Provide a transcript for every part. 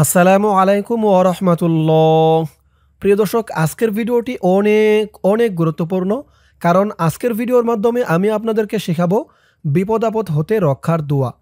আসসালামু আলাইকুম ওয়া রাহমাতুল্লাহ। প্রিয় দর্শক, আজকের ভিডিওটি অনেক অনেক গুরুত্বপূর্ণ। কারণ আজকের ভিডিওর মাধ্যমে আমি আপনাদেরকে শেখাবো বিপদ-আপদ হতে রক্ষার দোয়া।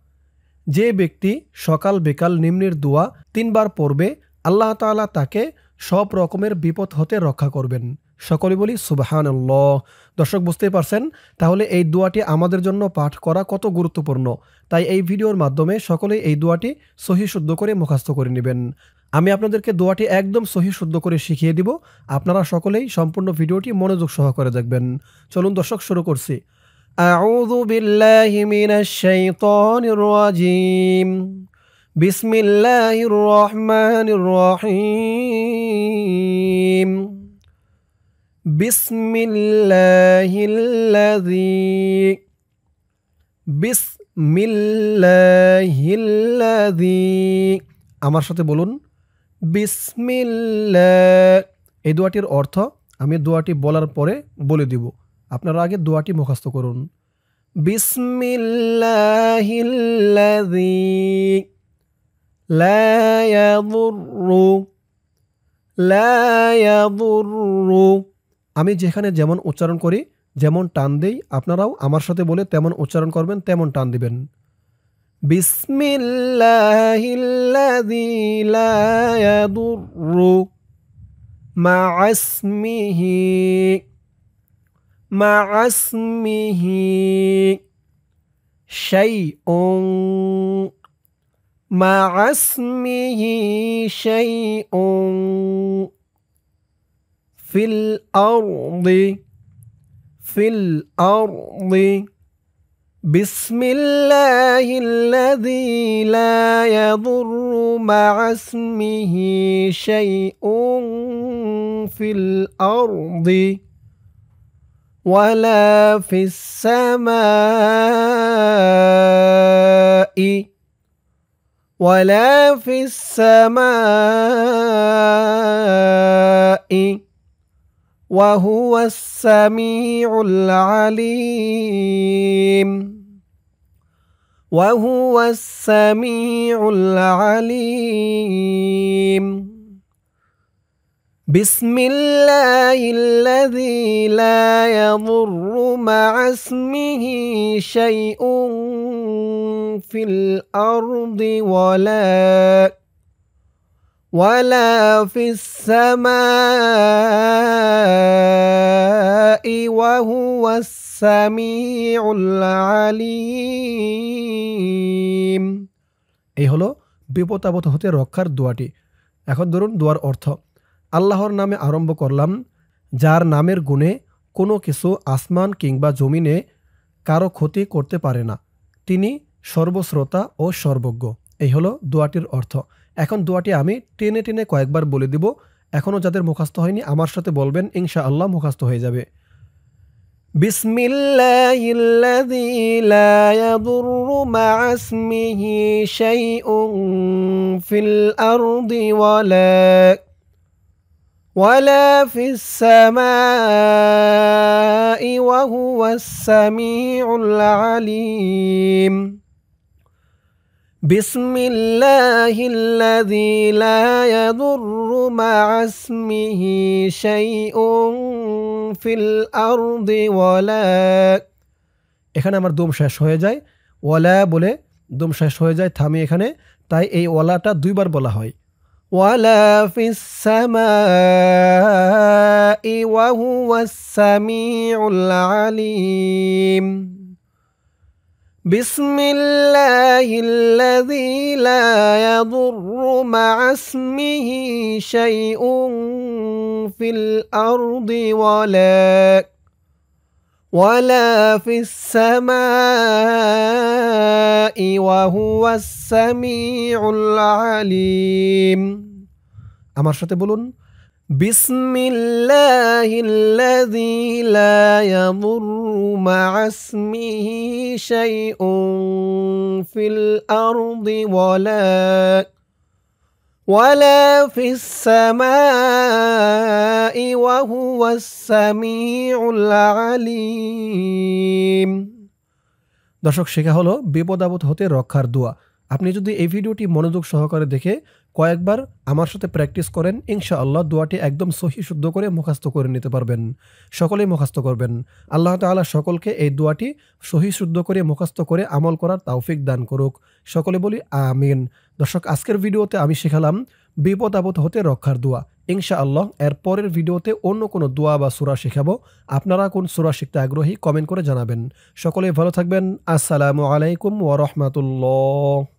যে ব্যক্তি সকাল বিকাল নিম্নের দোয়া ৩ বার পড়বে, আল্লাহ তাআলা তাকে সব রকমের বিপদ হতে রক্ষা করবেন। সকলে বলি সুবহানাল্লাহ। দর্শক, বুঝতেই পারছেন তাহলে এই দোয়াটি আমাদের জন্য পাঠ করা কত গুরুত্বপূর্ণ। তাই এই ভিডিওর মাধ্যমে সকলেই এই দোয়াটি সহিহ শুদ্ধ করে মুখস্থ করে নেবেন। আমি আপনাদেরকে দোয়াটি একদম সহিহ শুদ্ধ করে শিখিয়ে দিব। আপনারা সকলেই সম্পূর্ণ ভিডিওটি মনোযোগ সহকারে দেখবেন। চলুন দর্শক, শুরু করছি। আউযু বিল্লাহি মিনাশ শাইতানির রাজিম। বিসমিল্লাহির রহমানির রহিম। বিসমিল্লাহিল্লাযী। আমার সাথে বলুন, বিসমিল্লাহ। এই দোয়াটির অর্থ আমি দোয়াটি বলার পরে বলে দিব, আপনারা আগে দোয়াটি মুখস্থ করুন। বিসমিল্লাহিল্লাযী লা ইয়াদুররু। আমি যেখানে যেমন উচ্চারণ করি, যেমন টান দেই, আপনারাও আমার সাথে বলে তেমন উচ্চারণ করবেন, তেমন টান দিবেন। বিসমিল্লাহিল্লাযী লা ইয়াদুররু মা'আসমিহি শাইউন ফিল আরদি। বিসমিল্লাহিল্লাযী লা ইয়াদুররু মা'আসমিহি শাইউন ফিল আরদি ওয়ালা ফিস সামাই ওয়া হুয়াস সামিউল আলীম। বিসমিল্লাহিল্লাযী লা ইয়াদুররু মা'আসমিহি শাইউন ফিল আরদি ওয়ালা ফিস সামাই ওয়া হুয়াস সামিউল আলীম। এই হলো বিপদ-আপদ হতে রক্ষার দোয়াটি। এখন ধরুন দোয়ার অর্থ। আল্লাহর নামে আরম্ভ করলাম, যার নামের গুণে কোনো কিছু আসমান কিংবা জমিনে কারো ক্ষতি করতে পারে না। তিনি সর্বশ্রোতা ও সর্বজ্ঞ। এই হলো দোয়াটির অর্থ। এখন দোয়াটি আমি টেনে টেনে কয়েকবার বলে দিব। এখনও যাদের মুখস্থ হয়নি আমার সাথে বলবেন, ইনশাআল্লাহ মুখস্থ হয়ে যাবে। বিসমিল্লাহিল্লাযী লা ইয়াদুররু মা'আসমিহি শাইউন ফিল আরদি ওয়ালা ফিস সামাই ওয়া হুয়াস সামিউল আলীম। বিসমিল্লাহিল্লাযী লা ইয়াদুররু মা'আসমিহি শাইউন ফিল আরদি এখানে আমার দম শেষ হয়ে যায়, ওয়ালা বলে দম শেষ হয়ে যায়, থামি এখানে। তাই এই ওয়ালাটা দুইবার বলা হয়। ওয়ালা ফিস সামাই ওয়া হুয়াস সামিউল আলীম। বিসমিল্লাহিল্লাযী লা ইয়াদুররু মা'আসমিহি শাইউন ফিল আরদি ওয়ালা ফিস সামাই ওয়া হুয়াস সামিউল আলীম। আমার সাথে বলুন, বিসমিল্লাহিল্লাযী লা ইয়াদুররু মা'আসমিহি শাইউন ফিল আরদি ওয়ালা ফিস সামাই ওয়া হুয়াস সামিউল আলীম। দর্শক, শেখা হলো বিপদ আপদ হতে রক্ষার দোয়া। আপনি যদি এই ভিডিওটি মনোযোগ সহকারে দেখে কয়েকবার আমার সাথে প্র্যাকটিস করেন, ইনশাআল্লাহ দোয়াটি একদম সহি শুদ্ধ করে মুখস্থ করে নিতে পারবেন। সকলেই মুখস্থ করবেন। আল্লাহ তাআলা সকলকে এই দোয়াটি সহি শুদ্ধ করে মুখস্থ করে আমল করার তৌফিক দান করুক। সকলে বলি আমিন। দর্শক, আজকের ভিডিওতে আমি শেখালাম বিপদ আপদ হতে রক্ষার দোয়া। ইনশাআল্লাহ এর পরের ভিডিওতে অন্য কোনো দোয়া বা সূরা শেখাবো। আপনারা কোন সূরা শিখতে আগ্রহী কমেন্ট করে জানাবেন। সকলেই ভালো থাকবেন। আসসালামু আলাইকুম ওয়া রাহমাতুল্লাহ।